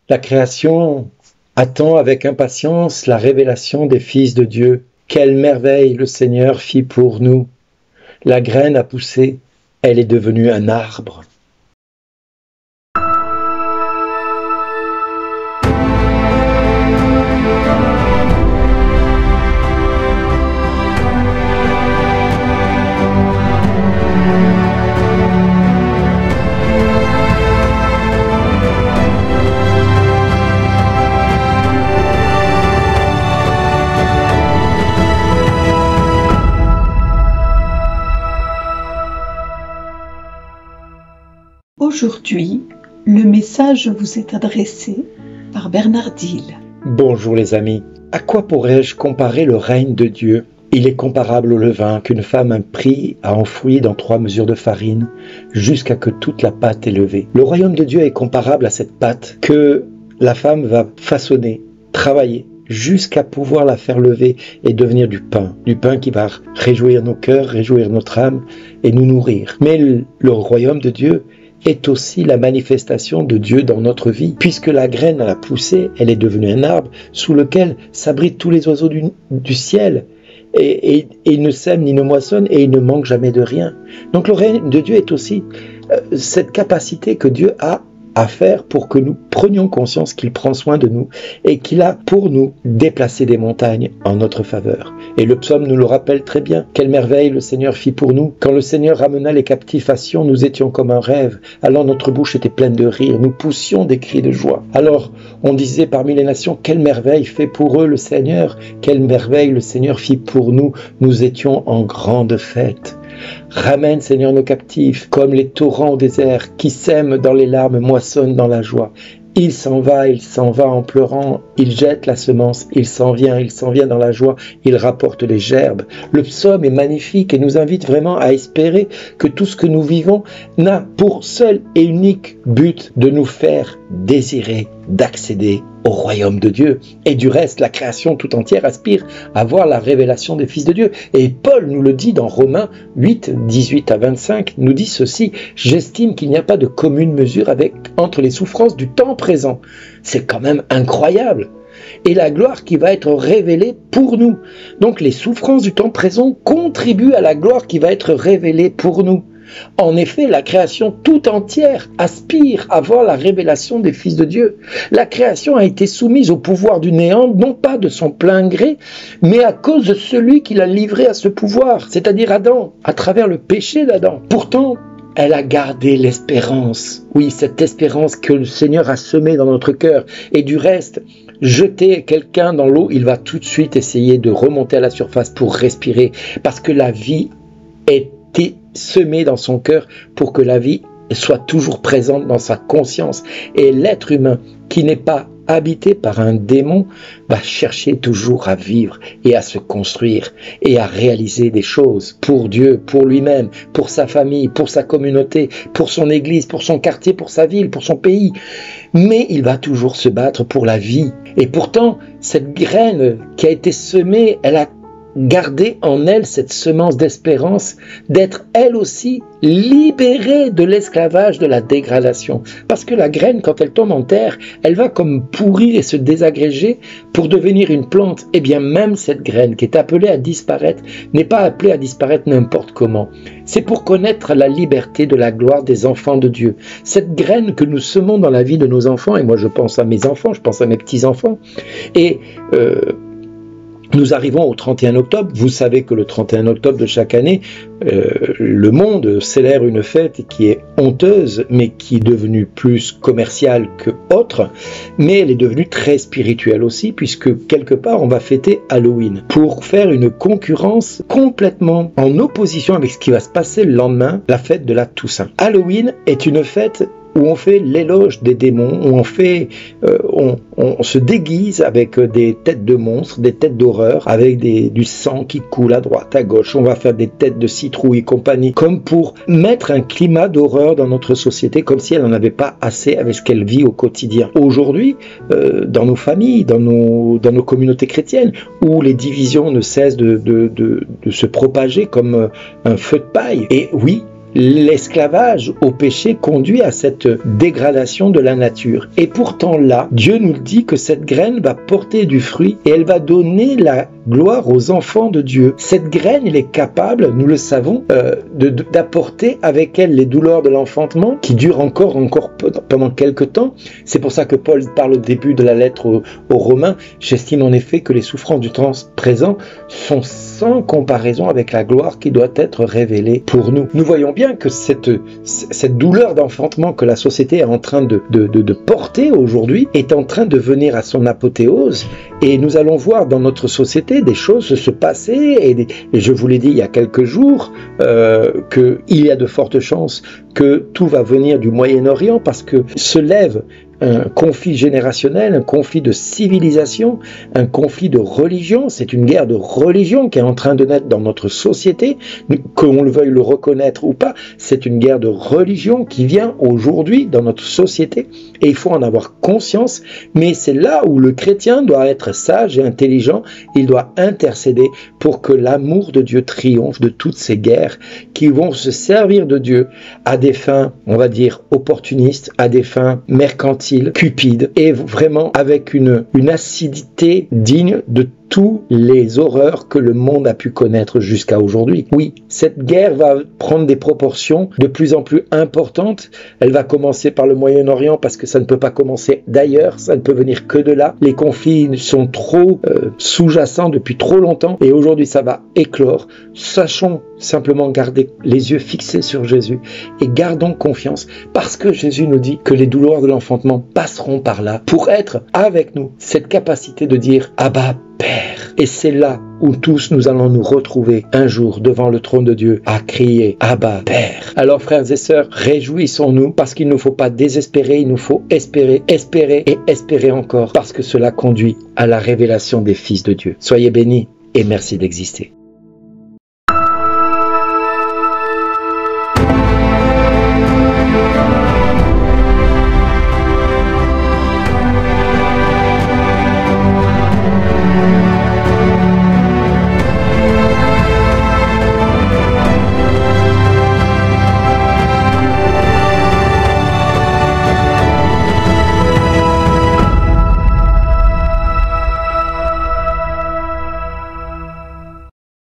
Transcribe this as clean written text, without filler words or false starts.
La création attend avec impatience la révélation des fils de Dieu. Quelle merveille le Seigneur fit pour nous. La graine a poussé, elle est devenue un arbre. Aujourd'hui, le message vous est adressé par Bernard Dill. Bonjour les amis, à quoi pourrais-je comparer le règne de Dieu ? Il est comparable au levain qu'une femme prit à enfouir dans 3 mesures de farine jusqu'à que toute la pâte est levée. Le royaume de Dieu est comparable à cette pâte que la femme va façonner, travailler, jusqu'à pouvoir la faire lever et devenir du pain qui va réjouir nos cœurs, réjouir notre âme et nous nourrir. Mais le royaume de Dieu est aussi la manifestation de Dieu dans notre vie, puisque la graine a poussé, elle est devenue un arbre sous lequel s'abritent tous les oiseaux du ciel, et ils ne sèment ni ne moissonnent, et ils ne manquent jamais de rien. Donc le règne de Dieu est aussi cette capacité que Dieu a à faire pour que nous prenions conscience qu'il prend soin de nous et qu'il a pour nous déplacé des montagnes en notre faveur. Et le psaume nous le rappelle très bien. Quelle merveille le Seigneur fit pour nous. Quand le Seigneur ramena les captifs à Sion, nous étions comme un rêve. Alors notre bouche était pleine de rire, nous poussions des cris de joie. Alors on disait parmi les nations, quelle merveille fait pour eux le Seigneur. Quelle merveille le Seigneur fit pour nous. Nous étions en grande fête. Ramène, Seigneur, nos captifs, comme les torrents au désert, qui sèment dans les larmes, moissonnent dans la joie. Il s'en va en pleurant, il jette la semence, il s'en vient dans la joie, il rapporte les gerbes. Le psaume est magnifique et nous invite vraiment à espérer que tout ce que nous vivons n'a pour seul et unique but de nous faire désirer d'accéder au royaume de Dieu. Et du reste, la création tout entière aspire à voir la révélation des fils de Dieu. Et Paul nous le dit dans Romains 8, 18 à 25, nous dit ceci: « J'estime qu'il n'y a pas de commune mesure entre les souffrances du temps présent. » C'est quand même incroyable. Et la gloire qui va être révélée pour nous. Donc les souffrances du temps présent contribuent à la gloire qui va être révélée pour nous. En effet, la création tout entière aspire à voir la révélation des fils de Dieu. La création a été soumise au pouvoir du néant, non pas de son plein gré, mais à cause de celui qui l'a livré à ce pouvoir, c'est-à-dire Adam, à travers le péché d'Adam. Pourtant, elle a gardé l'espérance. Oui, cette espérance que le Seigneur a semée dans notre cœur. Et du reste, jeter quelqu'un dans l'eau, il va tout de suite essayer de remonter à la surface pour respirer, parce que la vie est semé dans son cœur pour que la vie soit toujours présente dans sa conscience. Et l'être humain qui n'est pas habité par un démon va chercher toujours à vivre et à se construire et à réaliser des choses pour Dieu, pour lui-même, pour sa famille, pour sa communauté, pour son église, pour son quartier, pour sa ville, pour son pays. Mais il va toujours se battre pour la vie. Et pourtant, cette graine qui a été semée, elle a garder en elle cette semence d'espérance, d'être elle aussi libérée de l'esclavage, de la dégradation. Parce que la graine, quand elle tombe en terre, elle va comme pourrir et se désagréger pour devenir une plante. Et bien même cette graine qui est appelée à disparaître, n'est pas appelée à disparaître n'importe comment. C'est pour connaître la liberté de la gloire des enfants de Dieu. Cette graine que nous semons dans la vie de nos enfants, et moi je pense à mes enfants, je pense à mes petits-enfants, et nous arrivons au 31 octobre. Vous savez que le 31 octobre de chaque année, le monde célèbre une fête qui est honteuse, mais qui est devenue plus commerciale que autre, mais elle est devenue très spirituelle aussi, puisque quelque part on va fêter Halloween, pour faire une concurrence complètement en opposition avec ce qui va se passer le lendemain, la fête de la Toussaint. Halloween est une fête où on fait l'éloge des démons, où on se déguise avec des têtes de monstres, des têtes d'horreur, avec du sang qui coule à droite, à gauche. On va faire des têtes de citrouille et compagnie, comme pour mettre un climat d'horreur dans notre société, comme si elle n'en avait pas assez avec ce qu'elle vit au quotidien. Aujourd'hui, dans nos familles, dans nos communautés chrétiennes, où les divisions ne cessent de se propager comme un feu de paille. Et oui, l'esclavage au péché conduit à cette dégradation de la nature. Et pourtant là, Dieu nous dit que cette graine va porter du fruit et elle va donner la gloire aux enfants de Dieu. Cette graine, elle est capable, nous le savons, d'apporter avec elle les douleurs de l'enfantement qui durent encore pendant quelques temps. C'est pour ça que Paul parle au début de la lettre aux Romains. J'estime en effet que les souffrances du temps présent sont sans comparaison avec la gloire qui doit être révélée pour nous. Nous voyons bien que cette douleur d'enfantement que la société est en train de porter aujourd'hui est en train de venir à son apothéose, et nous allons voir dans notre société des choses se passer, et je vous l'ai dit il y a quelques jours, qu'il y a de fortes chances que tout va venir du Moyen-Orient, parce que se lève un conflit générationnel, un conflit de civilisation, un conflit de religion. C'est une guerre de religion qui est en train de naître dans notre société, qu'on le veuille le reconnaître ou pas. C'est une guerre de religion qui vient aujourd'hui dans notre société, et il faut en avoir conscience. Mais c'est là où le chrétien doit être sage et intelligent. Il doit intercéder pour que l'amour de Dieu triomphe de toutes ces guerres qui vont se servir de Dieu à des fins, on va dire, opportunistes, à des fins mercantiles, cupide, et vraiment avec une acidité digne de toutes les horreurs que le monde a pu connaître jusqu'à aujourd'hui. Oui, cette guerre va prendre des proportions de plus en plus importantes. Elle va commencer par le Moyen-Orient, parce que ça ne peut pas commencer d'ailleurs, ça ne peut venir que de là. Les conflits sont trop sous-jacents depuis trop longtemps, et aujourd'hui ça va éclore. Sachons simplement garder les yeux fixés sur Jésus et gardons confiance, parce que Jésus nous dit que les douleurs de l'enfantement passeront par là pour être avec nous. Cette capacité de dire « Abba, Père ». Et c'est là où tous nous allons nous retrouver un jour devant le trône de Dieu à crier « Abba, Père ». Alors frères et sœurs, réjouissons-nous, parce qu'il ne nous faut pas désespérer, il nous faut espérer, espérer et espérer encore, parce que cela conduit à la révélation des fils de Dieu. Soyez bénis et merci d'exister.